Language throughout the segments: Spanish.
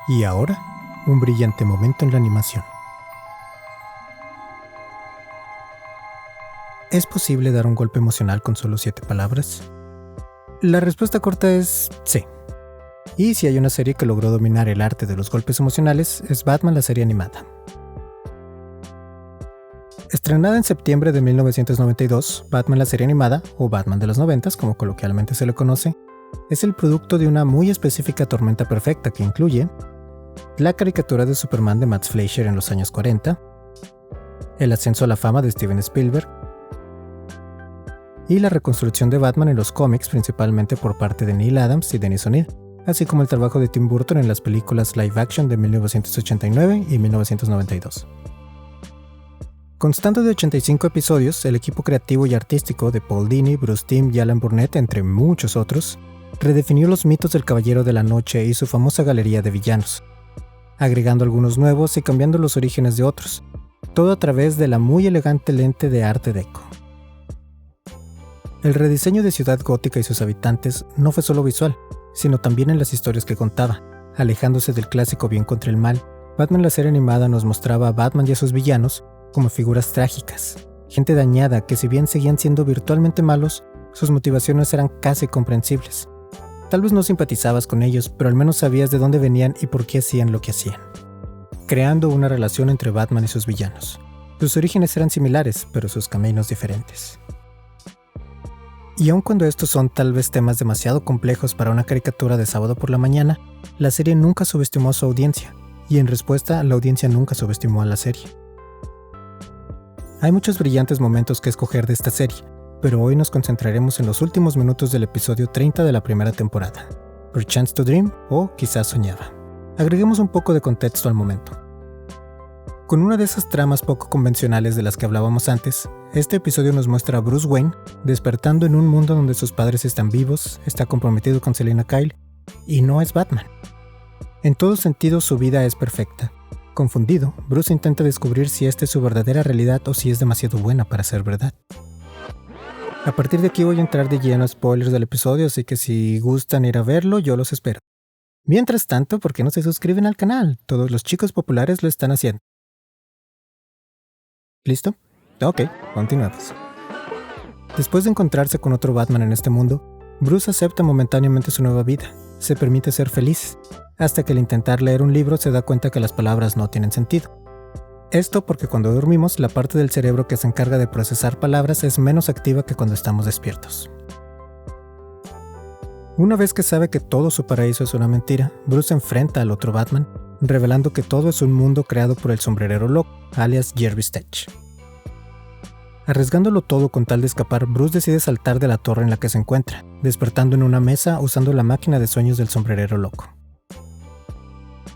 Y ahora, un brillante momento en la animación. ¿Es posible dar un golpe emocional con solo 7 palabras? La respuesta corta es sí. Y si hay una serie que logró dominar el arte de los golpes emocionales, es Batman, la serie animada. Estrenada en septiembre de 1992, Batman, la serie animada, o Batman de los 90s, como coloquialmente se le conoce, es el producto de una muy específica tormenta perfecta que incluye la caricatura de Superman de Matt Fleischer en los años 40, el ascenso a la fama de Steven Spielberg, y la reconstrucción de Batman en los cómics principalmente por parte de Neil Adams y Dennis O'Neil, así como el trabajo de Tim Burton en las películas live action de 1989 y 1992. Constando de 85 episodios, el equipo creativo y artístico de Paul Dini, Bruce Timm y Alan Burnett, entre muchos otros, redefinió los mitos del Caballero de la Noche y su famosa galería de villanos, agregando algunos nuevos y cambiando los orígenes de otros, todo a través de la muy elegante lente de Arte Deco. El rediseño de Ciudad Gótica y sus habitantes no fue solo visual, sino también en las historias que contaba. Alejándose del clásico bien contra el mal, Batman la serie animada nos mostraba a Batman y a sus villanos como figuras trágicas, gente dañada que si bien seguían siendo virtualmente malos, sus motivaciones eran casi comprensibles. Tal vez no simpatizabas con ellos, pero al menos sabías de dónde venían y por qué hacían lo que hacían, creando una relación entre Batman y sus villanos. Sus orígenes eran similares, pero sus caminos diferentes. Y aun cuando estos son tal vez temas demasiado complejos para una caricatura de sábado por la mañana, la serie nunca subestimó a su audiencia, y en respuesta, la audiencia nunca subestimó a la serie. Hay muchos brillantes momentos que escoger de esta serie, pero hoy nos concentraremos en los últimos minutos del episodio 30 de la primera temporada, Perchance to Dream o Quizás Soñaba. Agreguemos un poco de contexto al momento. Con una de esas tramas poco convencionales de las que hablábamos antes, este episodio nos muestra a Bruce Wayne despertando en un mundo donde sus padres están vivos, está comprometido con Selina Kyle y no es Batman. En todos sentidos su vida es perfecta. Confundido, Bruce intenta descubrir si esta es su verdadera realidad o si es demasiado buena para ser verdad. A partir de aquí voy a entrar de lleno a spoilers del episodio, así que si gustan ir a verlo, yo los espero. Mientras tanto, ¿por qué no se suscriben al canal? Todos los chicos populares lo están haciendo. ¿Listo? Ok, continuamos. Después de encontrarse con otro Batman en este mundo, Bruce acepta momentáneamente su nueva vida, se permite ser feliz, hasta que al intentar leer un libro se da cuenta que las palabras no tienen sentido. Esto porque cuando dormimos, la parte del cerebro que se encarga de procesar palabras es menos activa que cuando estamos despiertos. Una vez que sabe que todo su paraíso es una mentira, Bruce se enfrenta al otro Batman, revelando que todo es un mundo creado por el sombrerero loco, alias Jervis Tetch. Arriesgándolo todo con tal de escapar, Bruce decide saltar de la torre en la que se encuentra, despertando en una mesa usando la máquina de sueños del sombrerero loco.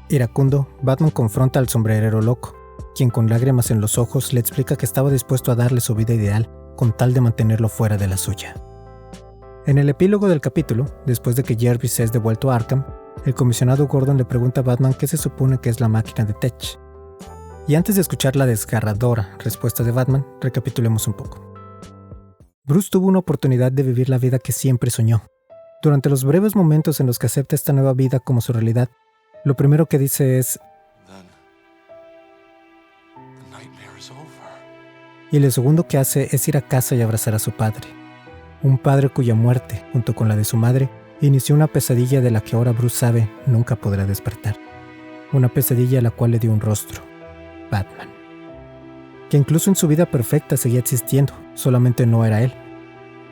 Iracundo, Batman confronta al sombrerero loco, quien con lágrimas en los ojos le explica que estaba dispuesto a darle su vida ideal con tal de mantenerlo fuera de la suya. En el epílogo del capítulo, después de que Jervis es devuelto a Arkham, el comisionado Gordon le pregunta a Batman qué se supone que es la máquina de Tetch. Y antes de escuchar la desgarradora respuesta de Batman, recapitulemos un poco. Bruce tuvo una oportunidad de vivir la vida que siempre soñó. Durante los breves momentos en los que acepta esta nueva vida como su realidad, lo primero que dice es y lo segundo que hace es ir a casa y abrazar a su padre. Un padre cuya muerte, junto con la de su madre, inició una pesadilla de la que ahora Bruce sabe nunca podrá despertar. Una pesadilla a la cual le dio un rostro, Batman. Que incluso en su vida perfecta seguía existiendo, solamente no era él.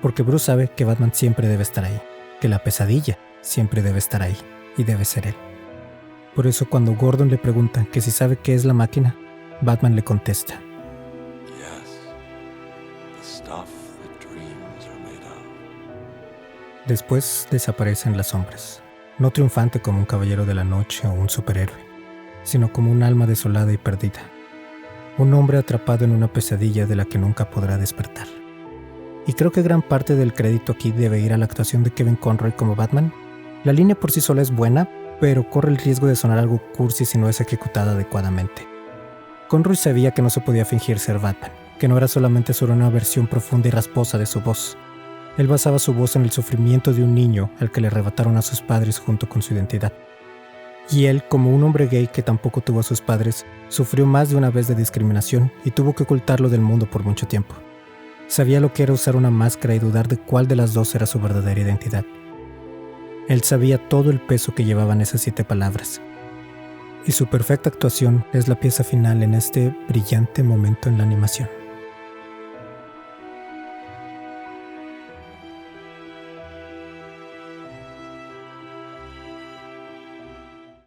Porque Bruce sabe que Batman siempre debe estar ahí, que la pesadilla siempre debe estar ahí, y debe ser él. Por eso cuando Gordon le pregunta que si sabe qué es la máquina, Batman le contesta: Después desaparece en las sombras, no triunfante como un caballero de la noche o un superhéroe, sino como un alma desolada y perdida, un hombre atrapado en una pesadilla de la que nunca podrá despertar. Y creo que gran parte del crédito aquí debe ir a la actuación de Kevin Conroy como Batman. La línea por sí sola es buena, pero corre el riesgo de sonar algo cursi si no es ejecutada adecuadamente. Conroy sabía que no se podía fingir ser Batman, que no era solamente sobre una versión profunda y rasposa de su voz. Él basaba su voz en el sufrimiento de un niño al que le arrebataron a sus padres junto con su identidad. Y él, como un hombre gay que tampoco tuvo a sus padres, sufrió más de una vez de discriminación y tuvo que ocultarlo del mundo por mucho tiempo. Sabía lo que era usar una máscara y dudar de cuál de las dos era su verdadera identidad. Él sabía todo el peso que llevaban esas 7 palabras. Y su perfecta actuación es la pieza final en este brillante momento en la animación.